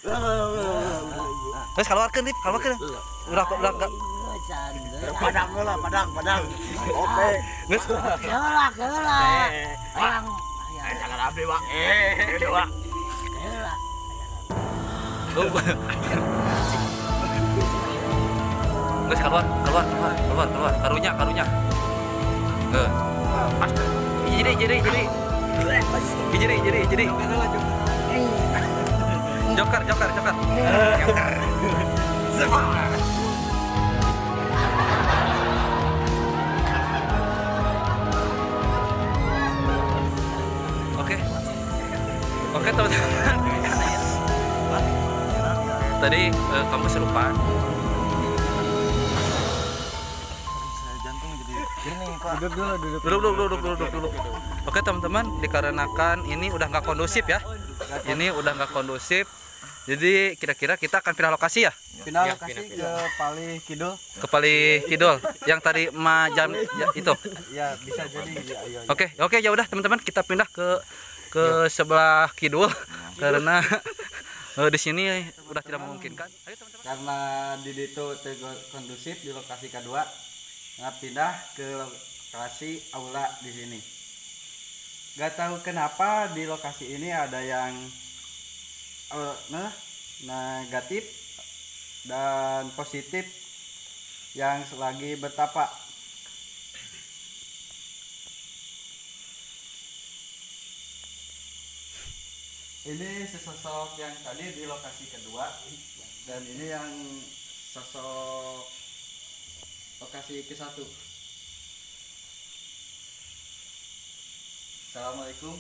Terus keluarkan nih, keluarkan. Udah enggak. Padang lah, padang. Oke. Geus. Keulak. Ayang. Jangan abdi, Pak. Udah, Pak. Keulak. Geus keluar. Karunya. Jadi. Joker. Oke teman-teman. Tadi kamu kesurupan. Jantung jadi gini, Pak. Duduk dulu. Oke teman-teman, dikarenakan ini udah nggak kondusif ya. Jadi kira-kira kita akan pindah lokasi ya? Pindah lokasi ke Pali Kidul. Ke Pali Kidul yang tadi jam ya, itu. Ya, bisa jadi. Ya. Oke, ya udah teman-teman, kita pindah ke sebelah kidul karena di sini udah tidak memungkinkan. Ayo teman-teman. Karena di itu kondusif di lokasi kedua, pindah ke lokasi aula di sini. Gak tahu kenapa di lokasi ini ada yang negatif dan positif yang lagi bertapa. Ini sesosok yang tadi di lokasi kedua dan ini yang sosok lokasi ke-1. Assalamualaikum.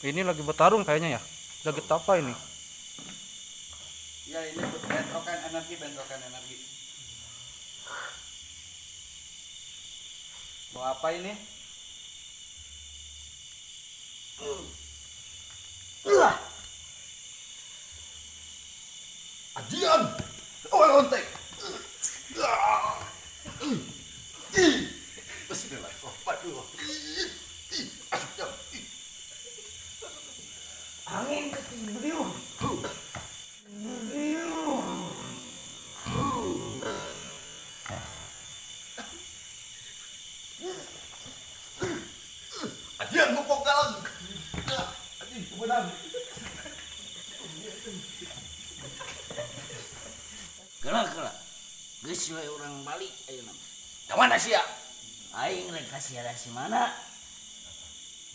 Ini lagi bertarung kayaknya ya. Lagi apa ini? Ya, ini bentrokan energi. Mau apa ini? Adian! Oh, lontek! Bismillah. Waduh. Angin ketiup. Adian ngopok galang. Adian kebenar. Gerak. Geus we urang balik ayeuna. Ka mana sia? Aing rek ka sia si mana?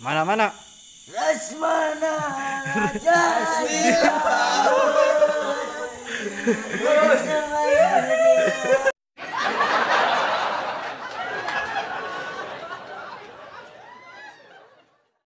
Mana? Rasmana Raja.